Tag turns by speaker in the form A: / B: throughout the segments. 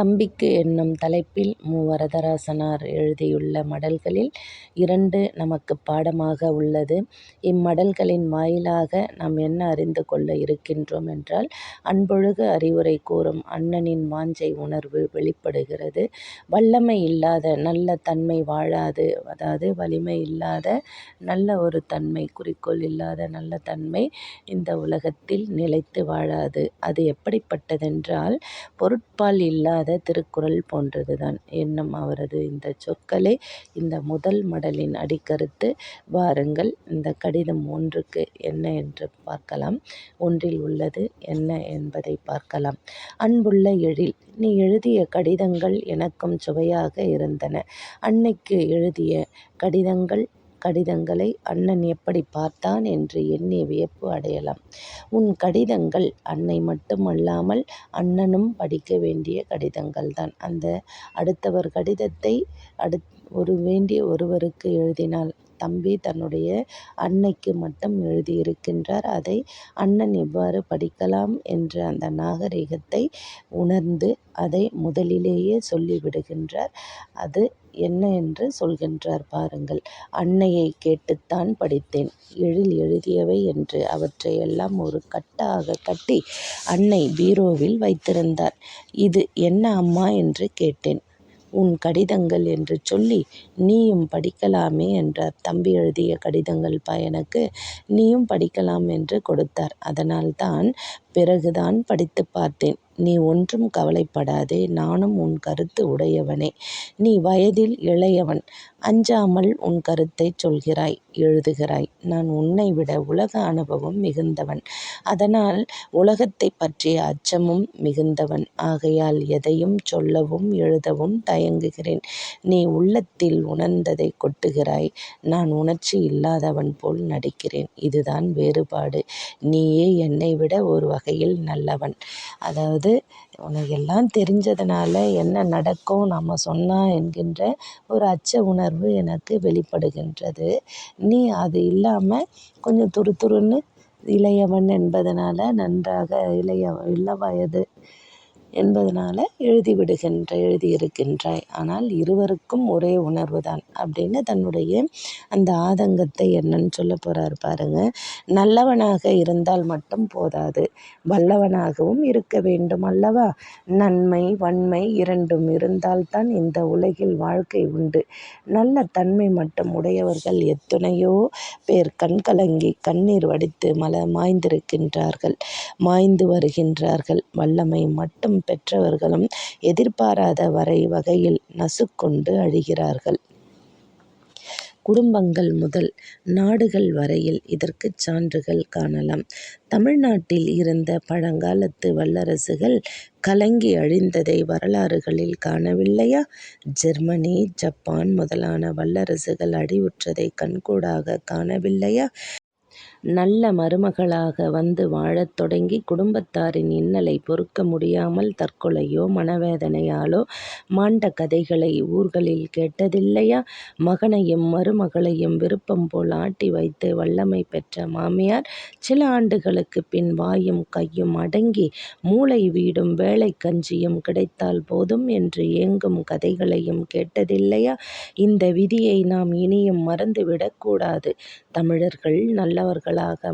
A: தம்பிக்கு என்னும் தலைப்பில் மு. வரதராசனார் எழுதியுள்ள மடல்களில் 2 நமக்குப் பாடமாக உள்ளது. இம்மடல்களின் வாயிலாக நாம் என்ன அறிந்து கொள்ள இருக்கின்றோம் என்றால், அன்பொழுக அறிவுரை கூறும் அண்ணனின் வாஞ்சை உணர்வு வெளிப்படுகிறது. வல்லமை இல்லாத நல்ல தன்மை வாழாது. அதாவது வலிமை இல்லாத நல்ல ஒரு தன்மை, குறிக்கோள் இல்லாத நல்ல தன்மை இந்த உலகத்தில் நிலைத்து வாழாது. அது எப்படிப்பட்டதென்றால், பொருட்பால் இல்லாத திருக்குறள் போன்றதுதான் என்னும் அவரது இந்த சொற்களே இந்த முதல் மடலின் அடிக்கருத்து. வாருங்கள், இந்த கடிதம் 1க்கு என்ன என்று பார்க்கலாம். 1ல் உள்ளது என்ன என்பதை பார்க்கலாம். அன்புள்ள எழில், நீ எழுதிய கடிதங்கள் எனக்கும் சுவையாக இருந்தன. அன்னைக்கு எழுதிய கடிதங்களை அண்ணன் எப்படி பார்த்தான் என்று எண்ணி வியப்பு அடையலாம். உன் கடிதங்கள் அன்னை மட்டுமல்லாமல் அண்ணனும் படிக்க வேண்டிய கடிதங்கள்தான். அந்த அடுத்தவர் கடிதத்தை ஒருவருக்கு எழுதினால், தம்பி தன்னுடைய அன்னைக்கு மட்டும் எழுதியிருக்கின்றார். அதை அண்ணன் எவ்வாறு படிக்கலாம் என்ற அந்த நாகரிகத்தை உணர்ந்து அதை முதலிலேயே சொல்லிவிடுகின்றார். அது என்ன என்று சொல்கின்றார் பாருங்கள். அன்னையை கேட்டுத்தான் படித்தேன். எழில் எழுதியவை என்று அவற்றையெல்லாம் ஒரு கட்டாக கட்டி அன்னை பீரோவில் வைத்திருந்தார். இது என்ன அம்மா என்று கேட்டேன். உன் கடிதங்கள் என்று சொல்லி நீயும் படிக்கலாமே என்றார். தம்பி எழுதிய கடிதங்கள்பா எனக்கு, நீயும் படிக்கலாம் என்று கொடுத்தார். அதனால்தான் பிறகுதான் படித்துப் பார்த்தேன். நீ ஒன்றும் கவலைப்படாதே, நானும் உன் கருத்து உடையவனே. நீ வயதில் இளையவன். அஞ்சாமல் உன் கருத்தைச் சொல்கிறாய், எழுதுகிறாய். நான் உன்னைவிட உலக அனுபவம் மிகுந்தவன். அதனால் உலகத்தைப் பற்றிய அச்சமும் மிகுந்தவன். ஆகையால் எதையும் சொல்லவும் எழுதவும் தயங்குகிறேன். நீ உள்ளத்தில் உணர்ந்ததை கொட்டுகிறாய். நான் உணர்ச்சி இல்லாதவன் போல் நடிக்கிறேன். இதுதான் வேறுபாடு. நீயே என்னை விட ஒரு வகையில் நல்லவன். அதாவது, உனக்கெல்லாம் தெரிஞ்சதுனால என்ன நடக்கும் நம்ம சொன்னா என்கின்ற ஒரு அச்ச உணர்வு எனக்கு வெளிப்படுகின்றது. நீ அது இல்லாமல் கொஞ்சம் துருதுருன்னு இளையவன் என்பதனால, நன்றாக இள வயது என்பதனால எழுதியிருக்கின்றாய். ஆனால் இருவருக்கும் ஒரே உணர்வு தான் அப்படின்னு தன்னுடைய அந்த ஆதங்கத்தை என்னன்னு சொல்ல போறார் பாருங்க. நல்லவனாக இருந்தால் மட்டும் போதாது, வல்லவனாகவும் இருக்க வேண்டும் அல்லவா? நன்மை வன்மை 2ம் இருந்தால்தான் இந்த உலகில் வாழ்க்கை உண்டு. நல்ல தன்மை மட்டும் உடையவர்கள் எத்தனையோ பேர் கண்கலங்கி கண்ணீர் வடித்து மாய்ந்து வருகின்றார்கள். வல்லமை மட்டும் பெற்றவர்களும் எதிர்பாராத வகையில் நசுக்கொண்டு அழிகிறார்கள். குடும்பங்கள் முதல் நாடுகள் வரையில் இதற்குச் சான்றுகள் காணலாம். தமிழ்நாட்டில் இருந்த பழங்காலத்து வல்லரசுகள் கலங்கி அழிந்ததை வரலாறுகளில் காணவில்லையா? ஜெர்மனி, ஜப்பான் முதலான வல்லரசுகள் அழிவுற்றதை கண்கூடாக காணவில்லையா? நல்ல மருமகளாக வந்து வாழத் தொடங்கி குடும்பத்தாரின் இன்னலை பொறுக்க முடியாமல் தற்கொலையோ மனவேதனையாலோ மாண்ட கதைகளை ஊர்களில் கேட்டதில்லையா? மகனையும் மருமகளையும் விருப்பம் போல் ஆட்டி வைத்து வல்லமை பெற்ற மாமியார் சில ஆண்டுகளுக்குப் பின் வாயும் கையும் அடங்கி மூலை வீடும் வேலைக் கஞ்சியும் கிடைத்தால் போதும் என்று ஏங்கும் கதைகளையும் கேட்டதில்லையா? இந்த விதியை நாம் இனியும் மறந்துவிடக் கூடாது. தமிழர்கள் நல்லவர்களாக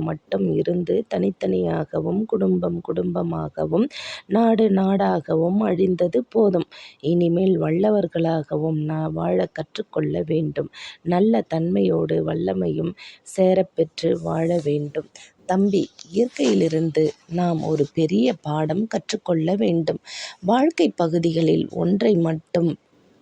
A: மட்டும் இருந்து தனித்தனியாகவும் குடும்பம் குடும்பமாகவும் நாடு நாடாகவும் அழிந்தது போதும். இனிமேல் வல்லவர்களாகவும் வாழக் கற்றுக்கொள்ள வேண்டும். நல்ல தன்மையோடு வல்லமையும் சேரப்பெற்று வாழ வேண்டும். தம்பி, இயற்கையிலிருந்து நாம் ஒரு பெரிய பாடம் கற்றுக்கொள்ள வேண்டும். வாழ்க்கைப் பகுதிகளில் ஒன்றை மட்டும்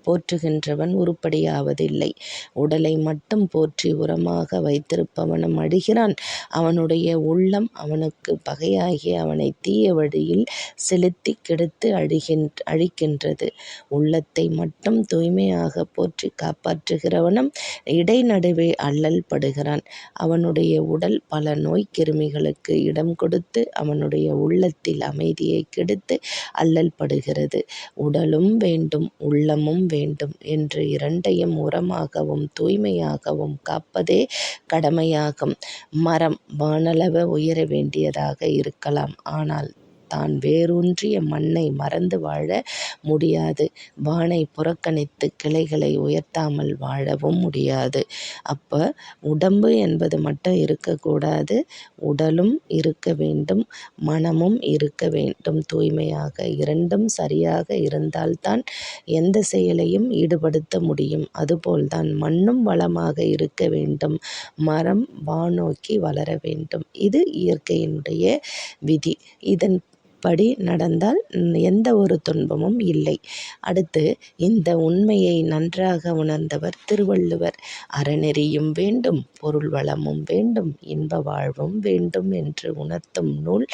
A: போற்றுகின்றவன் உருப்படியாவதில்லை. உடலை மட்டும் போற்றி உரமாக வைத்திருப்பவனும் அழிகிறான். அவனுடைய உள்ளம் அவனுக்கு பகையாகி அவனை தீய வழியில் செலுத்திக் கெடுத்து அழிக்கின்றது. உள்ளத்தை மட்டும் தூய்மையாக போற்றி காப்பாற்றுகிறவனும் இடைநடுவே அல்லல் படுகிறான். அவனுடைய உடல் பல நோய்க்கிருமிகளுக்கு இடம் கொடுத்து அவனுடைய உள்ளத்தில் அமைதியை கெடுத்து அல்லல் படுகிறது. உடலும் வேண்டும், உள்ளமும் வேண்டும் என்று 2யும் உரமாகவும் தூய்மையாகவும் காப்பதே கடமையாகும். மரம் வானளவு உயர வேண்டியதாக இருக்கலாம். ஆனால் தான் வேரூன்றிய மண்ணை மறந்து வாழ முடியாது. வானை புறக்கணித்து கிளைகளை உயர்த்தாமல் வாழவும் முடியாது. அப்ப உடம்பு என்பது மட்டும் இருக்கக்கூடாது, உடலும் இருக்க வேண்டும், மனமும் இருக்க வேண்டும் தூய்மையாக. இரண்டும் சரியாக இருந்தால்தான் எந்த செயலையும் ஈடுபடுத்த முடியும். அதுபோல்தான் மண்ணும் வளமாக இருக்க வேண்டும், மரம் வானோக்கி வளர வேண்டும். இது இயற்கையினுடைய விதி. இதன்படி நடந்தால் எந்த ஒரு துன்பமும் இல்லை. அடுத்து இந்த உண்மையை நன்றாக உணர்ந்தவர் திருவள்ளுவர். அறநெறியும் வேண்டும், பொருள் வளமும் வேண்டும், இன்ப வாழ்வும் வேண்டும் என்று உணர்த்தும் நூல்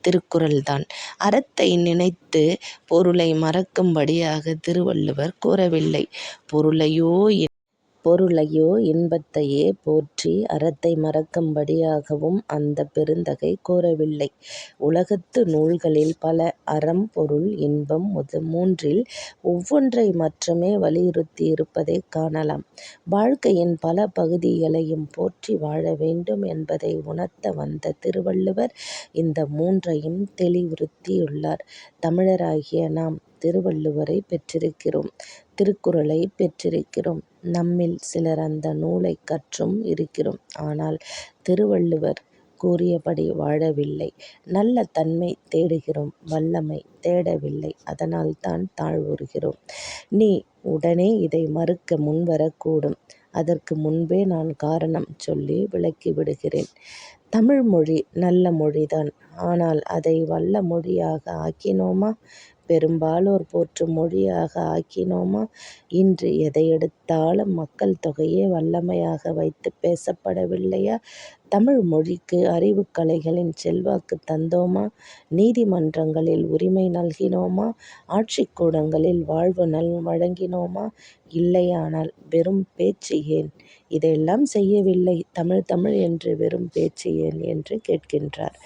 A: திருக்குறள்தான். அறத்தை நினைத்து பொருளை மறக்கும்படியாக திருவள்ளுவர் கூறவில்லை. பொருளையோ இன்பத்தையே போற்றி அறத்தை மறக்கும்படியாகவும் அந்த பெருந்தகை கூறவில்லை. உலகத்து நூல்களில் பல அறம், பொருள், இன்பம் மூன்றில் ஒவ்வொன்றை மட்டுமே வலியுறுத்தியிருப்பதைக் காணலாம். வாழ்க்கையின் பல பகுதிகளையும் போற்றி வாழ வேண்டும் என்பதை உணர்த்த வந்த திருவள்ளுவர் இந்த மூன்றையும் தெளிவுறுத்தியுள்ளார். தமிழராகிய நாம் திருவள்ளுவரை பெற்றிருக்கிறோம், திருக்குறளை பெற்றிருக்கிறோம். நம்மில் சிலர் அந்த நூலை கற்றும் இருக்கிறோம். ஆனால் திருவள்ளுவர் கூறியபடி வாழவில்லை. நல்ல தன்மை தேடுகிறோம், வல்லமை தேடவில்லை. அதனால்தான் தாழ்வுறுகிறோம். நீ உடனே இதை மறுக்க முன்வரக்கூடும். அதற்கு முன்பே நான் காரணம் சொல்லி விளக்கிவிடுகிறேன். தமிழ் மொழி நல்ல மொழிதான். ஆனால் அதை வல்ல மொழியாக ஆக்கினோமா? பெரும்பாலோர் போற்றும் மொழியாக ஆக்கினோமா? இன்று எதையெடுத்தாலும் மக்கள் தொகையை வல்லமையாக வைத்து பேசப்படவில்லையா? தமிழ் மொழிக்கு அறிவுக்கலைகளின் செல்வாக்கு தந்தோமா? நீதிமன்றங்களில் உரிமை நல்கினோமா? ஆட்சிக்கூடங்களில் வாழ்வு வழங்கினோமா? இல்லையானால் வெறும் பேச்சு ஏன்? இதையெல்லாம் செய்யவில்லை, தமிழ் தமிழ் என்று வெறும் பேச்சு ஏன் என்று கேட்கின்றார்.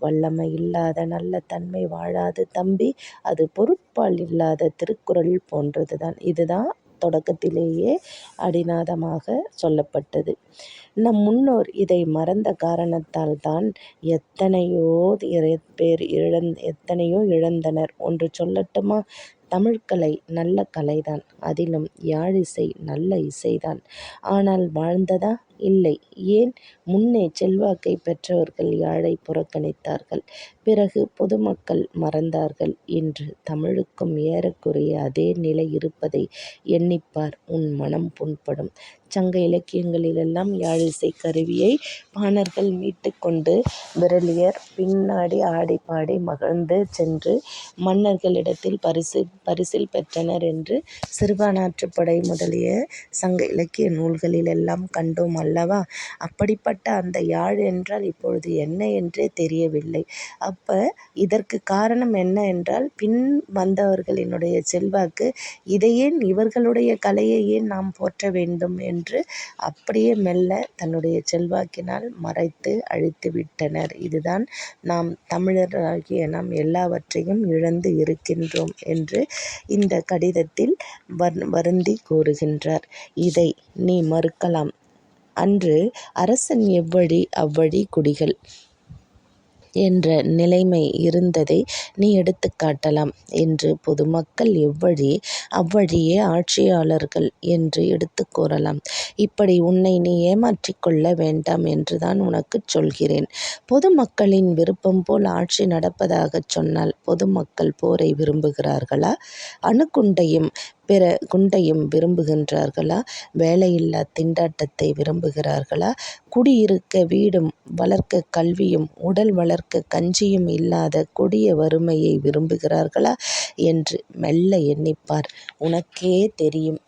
A: வல்லமை இல்லாத நல்ல தன்மை வாழாது தம்பி. அது பொருட்பால் இல்லாத திருக்குறள் போன்றதுதான். இதுதான் தொடக்கத்திலேயே அடிநாதமாக சொல்லப்பட்டது. நம் முன்னோர் இதை மறந்த காரணத்தால் தான் எத்தனையோ பேர் எத்தனையோ இழந்தனர். ஒன்று சொல்லட்டுமா? தமிழ்க்கலை நல்ல கலைதான். அதிலும் யாழிசை நல்ல இசைதான். ஆனால் வாழ்ந்ததா? இல்லை. ஏன்? முன்னே செல்வாக்கை பெற்றவர்கள் யாழை புறக்கணித்தார்கள். பிறகு பொதுமக்கள் மறந்தார்கள். இன்று தமிழுக்கும் ஏறக்குறைய அதே நிலை இருப்பதை எண்ணிப்பார், உன் மனம் புண்படும். சங்க இலக்கியங்களிலெல்லாம் யாழிசை கருவியை பாணர்கள் மீட்டு கொண்டு விரலியர் பின்னாடி ஆடி பாடி மகிழ்ந்து சென்று மன்னர்களிடத்தில் பரிசில் பெற்றனர் என்று சிறுபானாற்றுப்படை முதலிய சங்க இலக்கிய நூல்களிலெல்லாம் கண்டோம் அல்லவா? அப்படிப்பட்ட அந்த யாழ் என்றால் இப்பொழுது என்ன என்றே தெரியவில்லை. அப்ப இதற்கு காரணம் என்ன என்றால், பின் வந்தவர்களினுடைய செல்வாக்கு. இதையேன், இவர்களுடைய கலையை ஏன் நாம் போற்ற வேண்டும் என்று அப்படியே மெல்ல தன்னுடைய செல்வாக்கினால் மறைத்து அழித்து விட்டனர். இதுதான் நாம் தமிழராகிய நாம் எல்லாவற்றையும் இழந்து இருக்கின்றோம் என்று இந்த கடிதத்தில் வருந்தி கூறுகின்றார். இதை நீ மறுக்கலாம். அன்று அரசன் எவ்வழி அவ்வழி குடிகள் என்ற நிலைமை இருந்ததை நீ எடுத்துக் காட்டலாம். இன்று பொதுமக்கள் எவ்வழி அவ்வழியே ஆட்சியாளர்கள் என்று எடுத்துக் கூறலாம். இப்படி உன்னை நீ ஏமாற்றிக் கொள்ள வேண்டாம் என்றுதான் உனக்குச் சொல்கிறேன். பொதுமக்களின் விருப்பம் போல் ஆட்சி நடப்பதாகச் சொன்னால் பொதுமக்கள் போரை விரும்புகிறார்களா? அணுகுண்டையும் பிற குண்டையும் விரும்புகின்றார்களா? வேலையில்லா திண்டாட்டத்தை விரும்புகிறார்களா? குடியிருக்க வீடும் வளர்க்க கல்வியும் உடல் வளர்க்க கஞ்சியும் இல்லாத கொடிய வறுமையை விரும்புகிறார்களா என்று மெல்ல எண்ணிப்பார், உனக்கே தெரியும்.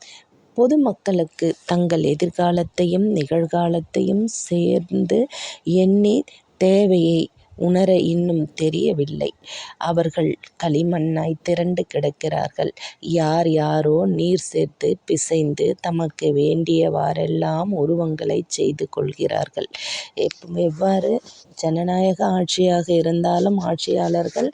A: பொதுமக்களுக்கு தங்கள் எதிர்காலத்தையும் நிகழ்காலத்தையும் சேர்ந்து எண்ணி தேவையை உணர இன்னும் தெரியவில்லை. அவர்கள் களிமண்ணாய் திரண்டு கிடக்கிறார்கள். யார் யாரோ நீர் சேர்த்து பிசைந்து தமக்கு வேண்டியவாறெல்லாம் உருவங்களைச் செய்து கொள்கிறார்கள். எவ்வாறு ஜனநாயக ஆட்சியாக இருந்தாலும் ஆட்சியாளர்கள்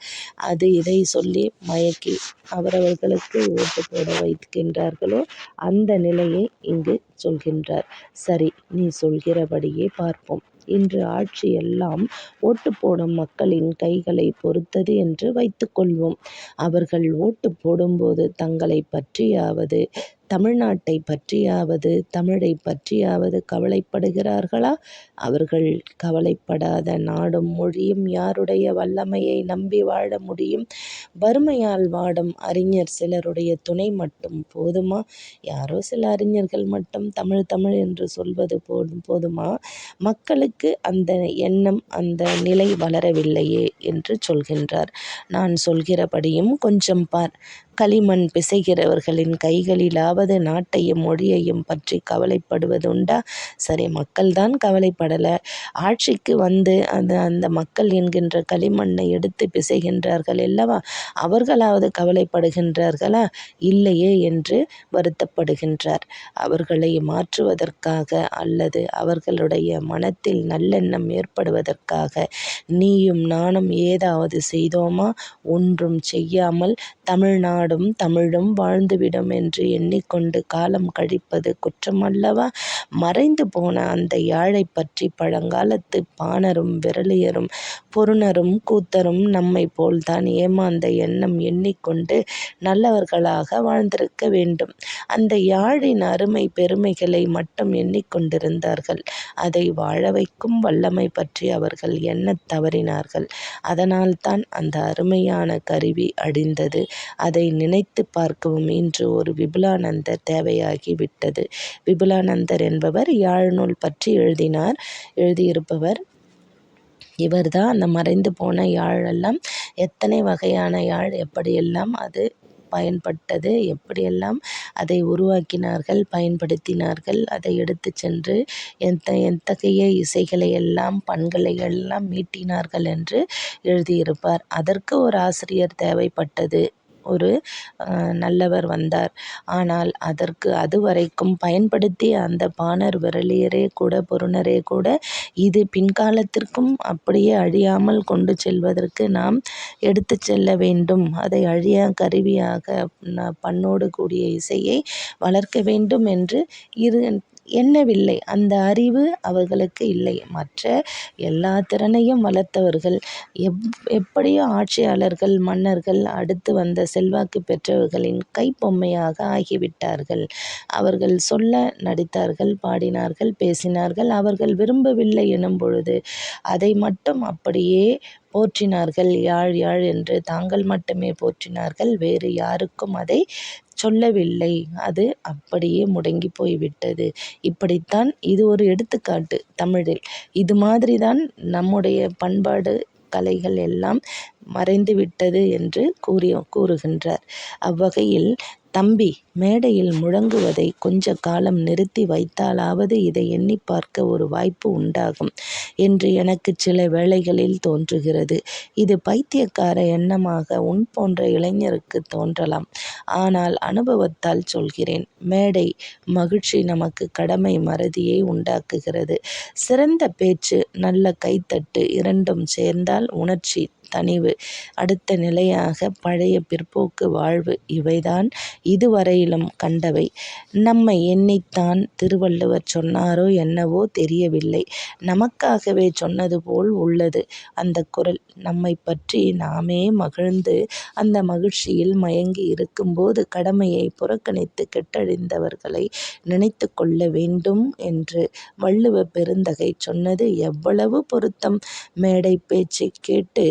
A: அது இதை சொல்லி மயக்கி அவரவர்களுக்கு ஓட்டு போட வைக்கின்றார்களோ அந்த நிலையை இங்கு சொல்கின்றார். சரி, நீ சொல்கிறபடியே பார்ப்போம். இன்று ஆட்சி எல்லாம் ஓட்டு போடும் மக்களின் கைகளை பொறுத்தது என்று வைத்துக்கொள்வோம். அவர்கள் ஓட்டு போடும்போது தங்களை பற்றியாவது, தமிழ்நாட்டை பற்றியாவது, தமிழை பற்றியாவது கவலைப்படுகிறார்களா? அவர்கள் கவலைப்படாத நாடும் மொழியும் யாருடைய வல்லமையை நம்பி வாழ முடியும்? வறுமையால் வாடும் அறிஞர் சிலருடைய துணை மட்டும் போதுமா? யாரோ சில அறிஞர்கள் மட்டும் தமிழ் தமிழ் என்று சொல்வது போதுமா? மக்களுக்கு அந்த எண்ணம், அந்த நிலை வளரவில்லையே என்று சொல்கின்றார். நான் சொல்கிறபடியும் கொஞ்சம் பார். களிமண் பிசைகிறவர்களின் கைகளிலாவது நாட்டையும் மொழியையும் பற்றி கவலைப்படுவதுண்டா? சரி, மக்கள்தான் கவலைப்படலை. ஆட்சிக்கு வந்து அந்த மக்கள் என்கின்ற களிமண்ணை எடுத்து பிசைகின்றார்கள் அல்லவா, அவர்களாவது கவலைப்படுகின்றார்களா? இல்லையே என்று வருத்தப்படுகின்றார். அவர்களை மாற்றுவதற்காக அல்லது அவர்களுடைய மனத்தில் நல்லெண்ணம் ஏற்படுவதற்காக நீயும் நானும் ஏதாவது செய்தோமா? ஒன்றும் செய்யாமல் தமிழ்நாடும் தமிழும் வாழ்ந்துவிடும் என்று எண்ணிக்கொண்டு காலம் கழிப்பது குற்றமல்லவா? மறைந்து போன அந்த யாழை பற்றி பழங்காலத்து பாணரும் விறலியரும் பொருணரும் கூத்தரும் நம்மை போல்தான் ஏமாந்த எண்ணம் எண்ணிக்கொண்டு நல்லவர்களாக வாழ்ந்திருக்க வேண்டும். அந்த யாழின் அருமை பெருமைகளை மட்டும் எண்ணிக்கொண்டிருந்தார்கள். அதை வாழ வைக்கும் வல்லமை பற்றி அவர்கள் எண்ணத் தவறினார்கள். அதனால்தான் அந்த அருமையான கருவி அழிந்தது. அதை நினைத்து பார்க்கவும் இன்று ஒரு விபுலானந்தர் தேவையாகிவிட்டது. விபுலானந்தர் என்பவர் யாழ்நூல் பற்றி எழுதியிருப்பவர். இவர்தான் அந்த மறைந்து போன யாழெல்லாம், எத்தனை வகையான யாழ், எப்படியெல்லாம் அது பயன்பட்டது, எப்படியெல்லாம் அதை உருவாக்கினார்கள், பயன்படுத்தினார்கள், அதை எடுத்து சென்று எத்தகைய இசைகளை எல்லாம், பண்களை எல்லாம் மீட்டினார்கள் என்று எழுதியிருப்பார். அதற்கு ஒரு ஆசிரியர் தேவைப்பட்டது. ஒரு நல்லவர் வந்தார். ஆனால் அதுவரைக்கும் பயன்படுத்திய அந்த பாணர் விறலியரே கூட, பொருணரே கூட, இது பின்காலத்திற்கும் அப்படியே அழியாமல் கொண்டு செல்வதற்கு நாம் எடுத்து செல்ல வேண்டும், அதை அழியா கருவியாக பண்ணோடு கூடிய இசையை வளர்க்க வேண்டும் என்று எண்ணவில்லை. அந்த அறிவு அவர்களுக்கு இல்லை. மற்ற எல்லா திறனையும் வளர்த்தவர்கள். எப்படியோ ஆட்சியாளர்கள், மன்னர்கள், அடுத்து வந்த செல்வாக்கு பெற்றவர்களின் கைப்பொம்மையாக ஆகிவிட்டார்கள். அவர்கள் சொல்ல நடித்தார்கள், பாடினார்கள், பேசினார்கள். அவர்கள் விரும்பவில்லை எனும் பொழுது அதை மட்டும் அப்படியே போற்றினார்கள். யாழ் யாழ் என்று தாங்கள் மட்டுமே போற்றினார்கள். வேறு யாருக்கும் அதை சொல்லவில்லை. அது அப்படியே முடங்கி போய்விட்டது. இப்படித்தான் இது ஒரு எடுத்துக்காட்டு தமிழில். இது மாதிரிதான் நம்முடைய பண்பாடு, கலைகள் எல்லாம் மறைந்துவிட்டது என்று கூறுகின்றார். அவ்வகையில் தம்பி மேடையில் முழங்குவதை கொஞ்ச காலம் நிறுத்தி வைத்தாலாவது இதை எண்ணி பார்க்க ஒரு வாய்ப்பு உண்டாகும் என்று எனக்கு சில வேளைகளில் தோன்றுகிறது. இது பைத்தியக்கார எண்ணமாக உன் போன்ற இளைஞருக்கு தோன்றலாம். ஆனால் அனுபவத்தால் சொல்கிறேன். மேடை மகிழ்ச்சி நமக்கு கடமை மறதியை உண்டாக்குகிறது. சிறந்த பேச்சு, நல்ல கைத்தட்டு இரண்டும் சேர்ந்தால் உணர்ச்சி, தணிவு, அடுத்த நிலையாக பழைய பிற்போக்கு வாழ்வு, இவைதான் இதுவரையிலும் கண்டவை. நம்மை எண்ணித்தான் திருவள்ளுவர் சொன்னாரோ என்னவோ தெரியவில்லை. நமக்காகவே சொன்னது போல் உள்ளது அந்த குரல். நம்மை பற்றி நாமே மகிழ்ந்து அந்த மகிழ்ச்சியில் மயங்கி இருக்கும்போது கடமையை புறக்கணித்து கெட்டழிந்தவர்களை நினைத்து கொள்ள வேண்டும் என்று வள்ளுவ பெருந்தகை சொன்னது எவ்வளவு பொருத்தம்! மேடை பேச்சை கேட்டு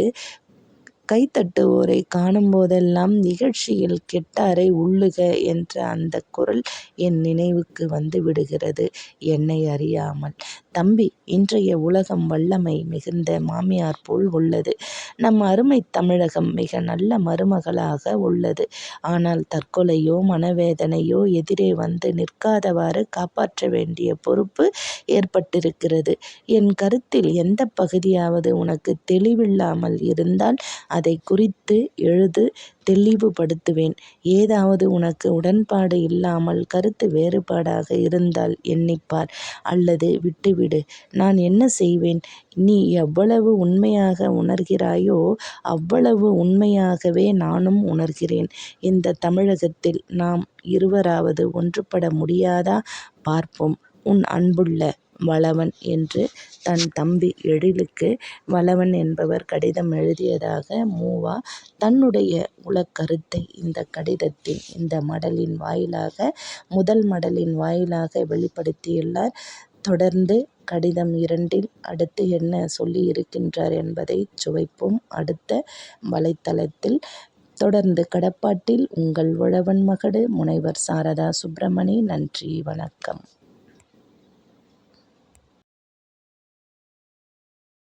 A: கைதட்டுவோரை காணும்போதெல்லாம் இகழ்ச்சியில் கெட்டாரை உள்ளுக என்ற அந்த குரல் என் நினைவுக்கு வந்து விடுகிறது, என்னை அறியாமல். தம்பி, இன்றைய உலகம் வல்லமை மிகுந்த மாமியார் போல் உள்ளது. நம் அருமை தமிழகம் மிக நல்ல மருமகளாக உள்ளது. ஆனால் தற்கொலையோ மனவேதனையோ எதிரே வந்து நிற்காதவாறு காப்பாற்ற வேண்டிய பொறுப்பு ஏற்பட்டிருக்கிறது. என் கருத்தில் எந்த பகுதியாவது உனக்கு தெளிவில்லாமல் இருந்தால் அதை குறித்து எழுது, தெளிவுபடுத்துவேன். ஏதாவது உனக்கு உடன்பாடு இல்லாமல் கருத்து வேறுபாடாக இருந்தால் எண்ணிப்பார், அல்லது விட்டுவிடு. நான் என்ன செய்வேன்? நீ எவ்வளவு உண்மையாக உணர்கிறாயோ அவ்வளவு உண்மையாகவே நானும் உணர்கிறேன். இந்த தமிழகத்தில் நாம் இருவராவது ஒன்றுபட முடியாதா? பார்ப்போம். உன் அன்புள்ள வளவன் என்று தன் தம்பி எழிலுக்கு வளவன் என்பவர் கடிதம் எழுதியதாக மூவா தன்னுடைய உளக்கருத்தை இந்த கடிதத்தின் இந்த மடலின் வாயிலாக முதல் மடலின் வாயிலாக வெளிப்படுத்தியுள்ளார். தொடர்ந்து கடிதம் 2ல் அடுத்து என்ன சொல்லி இருக்கின்றார் என்பதை சுவைப்போம் அடுத்த வலைத்தளத்தில். தொடர்ந்து கடப்பாட்டில் உங்கள் உழவன் மகடு முனைவர் சாரதா சுப்பிரமணி. நன்றி, வணக்கம்.